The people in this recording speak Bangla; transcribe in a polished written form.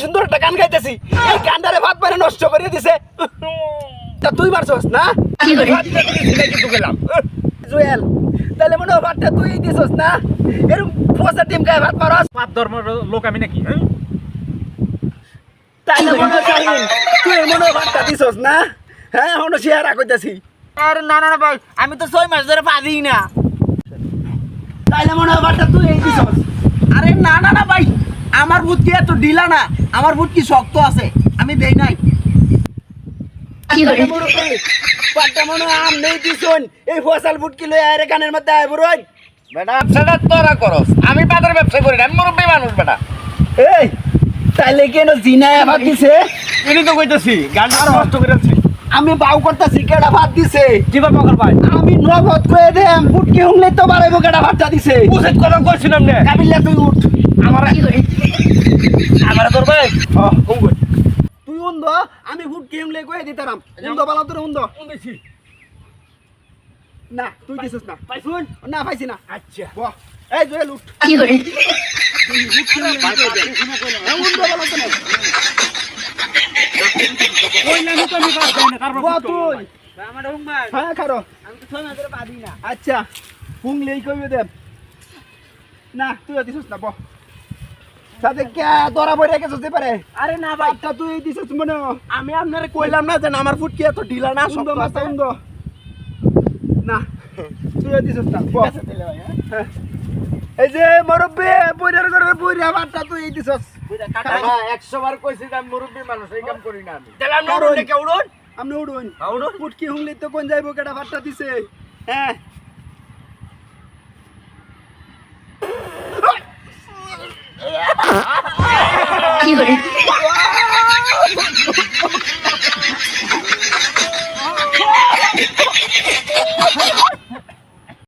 সুন্দর একটা গান গাইতেছি এই গানটারে ভাত পারে নষ্ট করে দিছে তা তুই মারছস না কিন্তু গেলাম জুয়েল তাহলে মনে হয় ভাতটা তুই দিছস না এরকম ফসা টিম গায়ে ভাত মারস পাঁচ ধর্মের লোক আমি নাকি তাইলে মনে হয় শাহিন তুই মনে হয় ভাতটা দিছস না হ্যাঁ এখন শেয়ারা কইতাছি আরে না না না ভাই আমি তো 6 মাস ধরে পা দিই না। তাইলে মনে হয় ভাতটা তুই দিছস আরে না না না ভাই আমার বুট কি এত ঢিলা না আমার বুট কি শক্ত আছে আমি দেই নাই। ভাতটা মনে হয় আম নেই দিছন এই ফসল বুট কি লই আরে গানের মধ্যে আয় বড় বেটা ব্যবসাটা তোরা করস আমি পাতের ব্যবসা করি না আমি মুরব্বী মানুষ বেটা এই তাইলে কেন জিনায় ভাত দিছে এটাই তো কইতেছি গানটা নষ্ট করে আছে আমি বাউ করতেছি কেডা ভাত দিছে কিভাবে পকর পাই আমি নগদ কয়ে দেম ফুটকি হুংলে তো বাড়াইবো কেডা ভাতটা দিছে উচিত কথা কইছিলাম না কাবিল্লা তুই উঠ আমার আমার তোর ভাই কম কই তুই উন্দ আমি ফুটকি হুংলে কয়ে দিতাম উন্দ বালাম তোর উন্দ উন্দেছি না তুই দিছিস না পাইছুন না পাইছি না আচ্ছা বাহ এই জুয়েল উঠ উন্দ বালাম তো না কইলাম তো আমি পাস না তারপর বাহ তুই আমার হুম ভাই হ্যাঁ খারো আমি তো 6 মাস ধরে পা দিই না। আচ্ছা হুংলেই কইবে দেব না তুই দিছিস না বাহ সাথে কে ধরা পড়ে গেছিস পারে আরে না ভাই ভাতটা তুই দিছিস মনে আমি আপনারে কইলাম না যে আমার ফুট কি এত ঢিলা না উন্দ শক্ত মাথা আছে। উন্দ না তুই দিছিস না ঠিক বাহ আছে তাহলে ভাই হ্যাঁ এই যে মুরব্বি বইরার ঘরের বইরা ভাতটা তুই দিছস বুইড়া কাটা না 100 বার কইছি আমি মুরব্বী মানুষ এই কাম করি না আমি তাহলে আমরা উড়ুন কে উড়ুন আমনে উড়ুন উড়ুন ফুটকি হুংলি তো কোন যাইবো কেডা ভাতটা দিছে হ্যাঁ কি করে